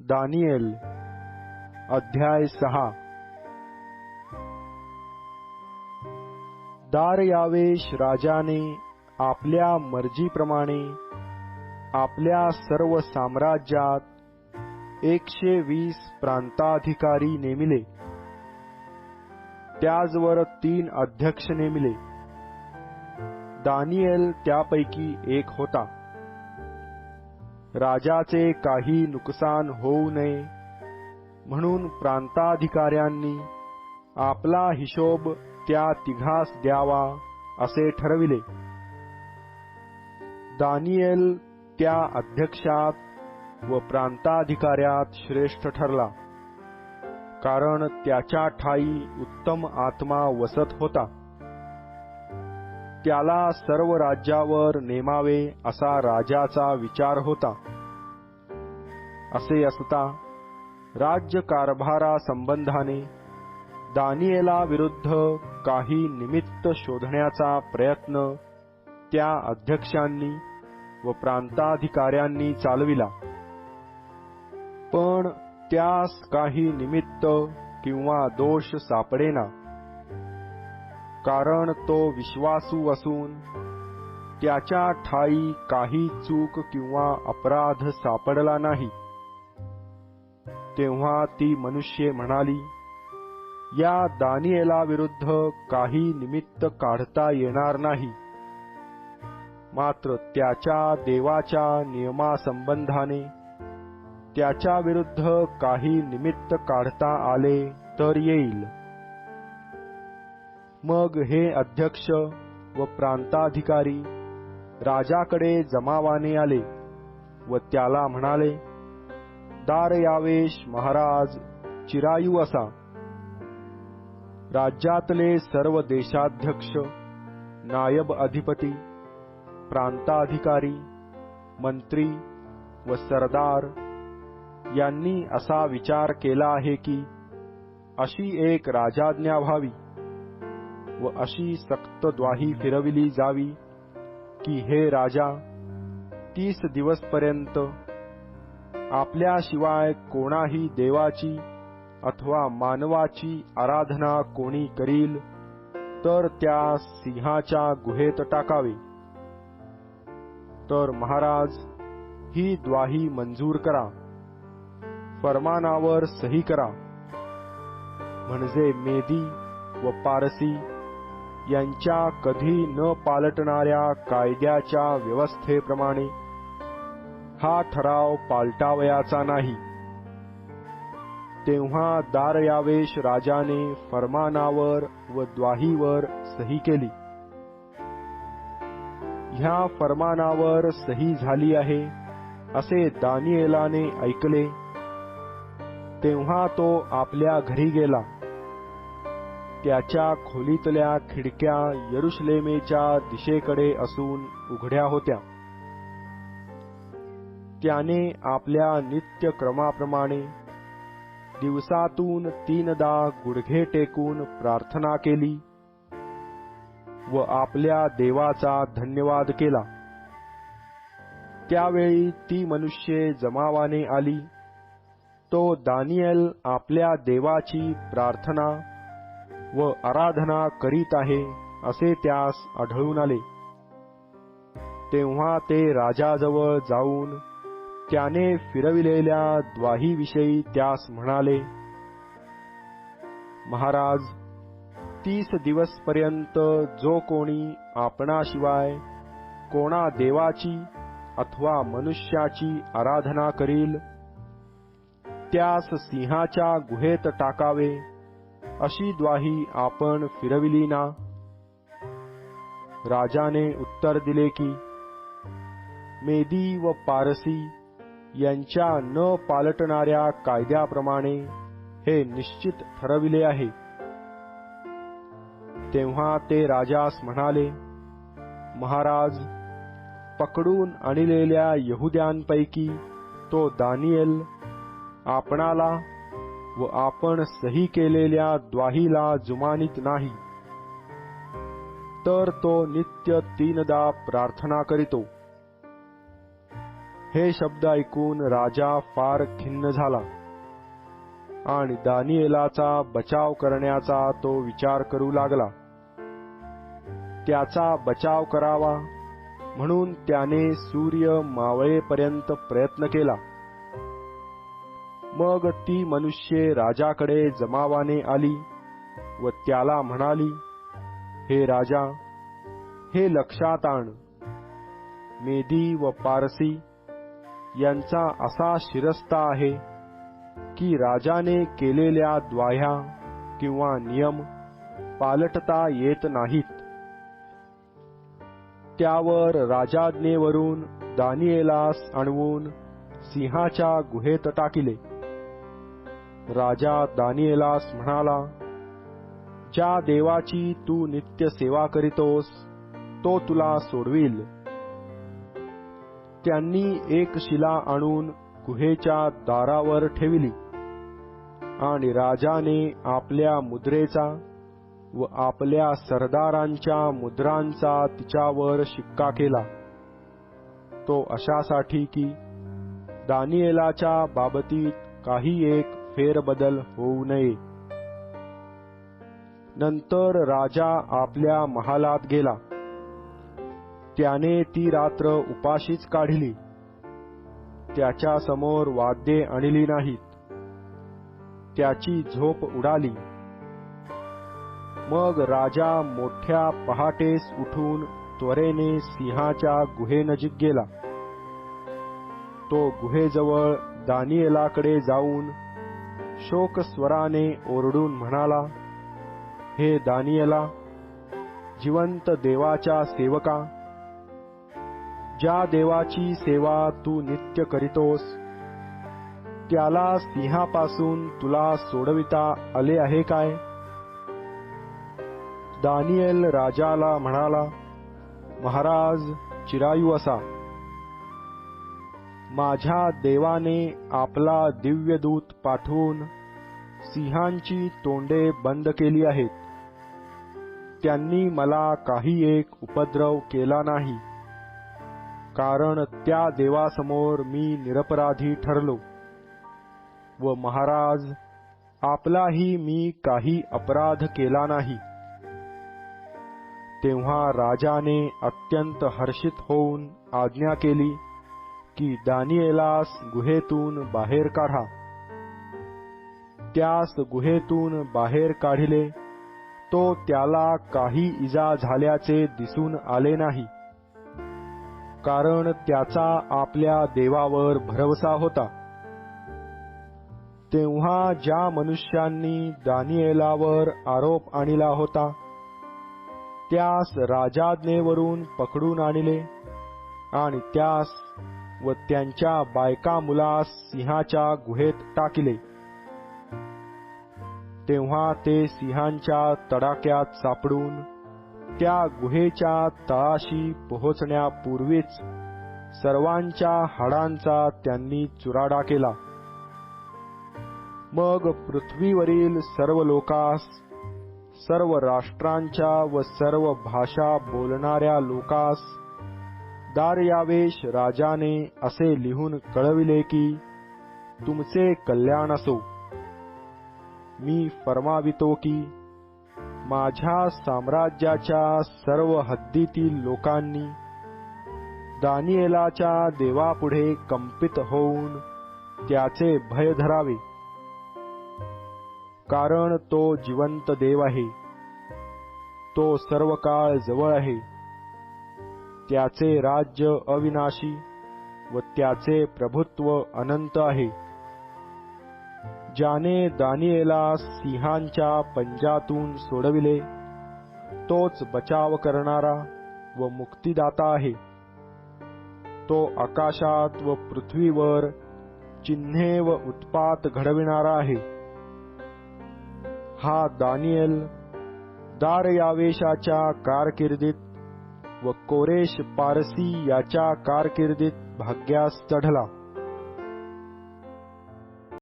Daniel अध्याय 6। दारयावेश राजाने आपल्या मर्जीप्रमाणे आपल्या सर्व साम्राज्यात 120 प्रांताधिकारी नेमिले, त्याचवर 3 अध्यक्ष नेमिले। दानिएल त्यापैकी एक होता। राजाचे काही नुकसान होऊ नये म्हणून प्रांताधिकाऱ्यांनी आपला हिशोब त्या तिघास द्यावा असे ठरविले। दानिएल त्या अध्यक्षात व प्रांताधिकाऱ्यात श्रेष्ठ ठरला, कारण त्याच्या ठाई उत्तम आत्मा वसत होता। त्याला सर्व राज्यावर नेमावे असा राजाचा विचार होता। असे असता राज्यकारभारा संबंधाने दानिएला विरुद्ध काही निमित्त शोधण्याचा प्रयत्न त्या अध्यक्षांनी व प्रांताधिकाऱ्यांनी चालविला, पण त्यास काही निमित्त किंवा दोष सापडेना, कारण तो विश्वासू असून त्याच्या ठाई काही चूक किंवा अपराध सापडला नाही। तेव्हा ती मनुष्ये म्हणाली, या दानिएला विरुद्ध काही निमित्त काढता येणार नाही, मात्र त्याच्या देवाच्या नियमासंबंधाने त्याच्या विरुद्ध काही निमित्त काढता आले तर येईल। मग हे अध्यक्ष व प्रांताधिकारी राजाकडे जमावाने आले व त्याला म्हणाले, दारयावेश महाराज चिरायू असा। राज्यातले सर्व देशाध्यक्ष, नायब अधिपती, प्रांताधिकारी, मंत्री व सरदार यांनी असा विचार केला आहे की अशी एक राजाज्ञा व्हावी व अशी सक्त द्वाही फिरविली जावी की हे राजा, 30 दिवसपर्यंत आपल्याशिवाय कोणाही देवाची अथवा मानवाची आराधना कोणी करील तर त्या सिंहाच्या गुहेत टाकावे। तर महाराज ही द्वाही मंजूर करा, फरमानावर सही करा, म्हणजे मेदी व पारसी यांच्या कधी न पालटणाऱ्या कायद्याच्या व्यवस्थेप्रमाणे हा ठराव पालटावयाचा नाही। तेव्हा दारयावेश राजाने फरमानावर व द्वाहीवर सही केली। ह्या फरमानावर सही झाली आहे असे दानिएलाने ऐकले। तेव्हा तो आपल्या घरी गेला। त्याच्या खोलीतल्या खिडक्या यरुशलेमेच्या दिशेकडे असून उघड्या होत्या। त्याने आपल्या नित्यक्रमाप्रमाणे दिवसातून 3दा गुडघे टेकून प्रार्थना केली व आपल्या देवाचा धन्यवाद केला। त्यावेळी ती मनुष्ये जमावाने आली। तो दानिएल आपल्या देवाची प्रार्थना व आराधना करीत आहे असे त्यास आढळून आले। तेव्हा ते राजाजवळ जाऊन त्याने फिरविलेल्या द्वाहीविषयी त्यास म्हणाले, महाराज, 30 दिवसपर्यंत जो कोणी आपणाशिवाय कोणा देवाची अथवा मनुष्याची आराधना करील त्यास सिंहाच्या गुहेत टाकावे अशी द्वाही आपण फिरविली ना? राजाने उत्तर दिले की मेदी व पारसी यांच्या न पालटणाऱ्या कायद्याप्रमाणे हे निश्चित ठरविले आहे। तेव्हा ते राजास म्हणाले, महाराज, पकडून आणलेल्या यहुद्यांपैकी तो दानिएल आपणाला व आपण सही केलेल्या द्वाहीला जुमानीत नाही, तर तो नित्य 3दा प्रार्थना करीतो। हे शब्द ऐकून राजा फार खिन्न झाला आणि दानिएलाचा बचाव करण्याचा तो विचार करू लागला. त्याचा बचाव करावा म्हणून त्याने सूर्य मावळेपर्यंत प्रयत्न केला. मग ती मनुष्ये राजाकडे जमावाने आली व त्याला म्हणाली, हे राजा, हे लक्षात आण, मेदी व पारसी यांचा असा शिरस्ता आहे की राजाने केलेल्या द्वाह्या किंवा नियम पालटता येत नाहीत. त्यावर राजाज्ञेवरून दानिएलास आणवून सिंहाच्या गुहेत टाकिले. राजा दानिएलास म्हणाला, ज्या देवाची तू नित्य सेवा करीतोस तो तुला सोडविल. त्यांनी एक शिला आणून गुहेच्या दारावर ठेवली आणि राजाने आपल्या मुद्रेचा व आपल्या सरदारांच्या मुद्रांचा तिच्यावर शिक्का केला. तो अशासाठी की दानिएलाच्या बाबतीत काही एक फेरबदल होऊ नये. नंतर राजा आपल्या महालात गेला. त्याने ती रात्र उपाशीच काढली. त्याच्या समोर वाद्ये आणली नाहीत. त्याची झोप उडाली. मग राजा मोठ्या पहाटेस उठून त्वरेने सिंहाच्या गुहेनजीक गेला. तो गुहेजवळ दानिएलाकडे जाऊन शोकस्वराने ओरडून म्हणाला, हे दानिएला, जिवंत देवाच्या सेवका, ज्या देवाची सेवा तू नित्य करीतोस त्याला सिंहापासून तुला सोडविता आले आहे काय? दानिएल राजाला म्हणाला, महाराज चिरायू असा. माझ्या देवाने आपला दिव्यदूत पाठवून सिंहांची तोंडे बंद केली आहेत. त्यांनी मला काही एक उपद्रव केला नाही, कारण त्या देवासमोर मी निरपराधी ठरलो व महाराज आपलाही मी काही अपराध केला नाही. तेव्हा राजाने अत्यंत हर्षित होऊन आज्ञा केली की दानिएलास गुहेतून बाहेर काढा. त्यास गुहेतून बाहेर काढिले तो त्याला काही इजा झाल्याचे दिसून आले नाही, कारण त्याचा आपल्या देवावर भरवसा होता. तेव्हा ज्या मनुष्यांनी दानिएलावर आरोप आणला होता त्यास राजाज्ञेवरून पकडून आणले आणि त्यास व त्यांच्या बायका मुलास सिंहाच्या गुहेत टाकले. तेव्हा ते सिंहांच्या तडाख्यात सापडून त्या गुहेच्या तळाशी पोहोचण्यापूर्वीच सर्वांच्या हाडांचा त्यांनी चुराडा केला. मग पृथ्वीवरील सर्व लोकास, सर्व राष्ट्रांच्या व सर्व भाषा बोलणाऱ्या लोकास दार्यावेश राजाने असे लिहून कळविले की तुमचे कल्याण असो. मी फर्मावितो की माझ्या साम्राज्याच्या सर्व हद्दीतील लोकांनी दानिएलाच्या देवापुढे कंपित होऊन त्याचे भय धरावे, कारण तो जिवंत देव आहे. तो सर्व काळ जवळ आहे. त्याचे राज्य अविनाशी व त्याचे प्रभुत्व अनंत आहे. ज्याने दानिएला सिंहांच्या पंजातून सोडविले तोच बचाव करणारा व मुक्तिदाता आहे. तो आकाशात व पृथ्वीवर चिन्हे व उत्पात घडविणारा आहे. हा दानिएल दार्यावेशाच्या कारकिर्दीत व कोरेश पारसी याच्या कारकिर्दीत भाग्यास चढला.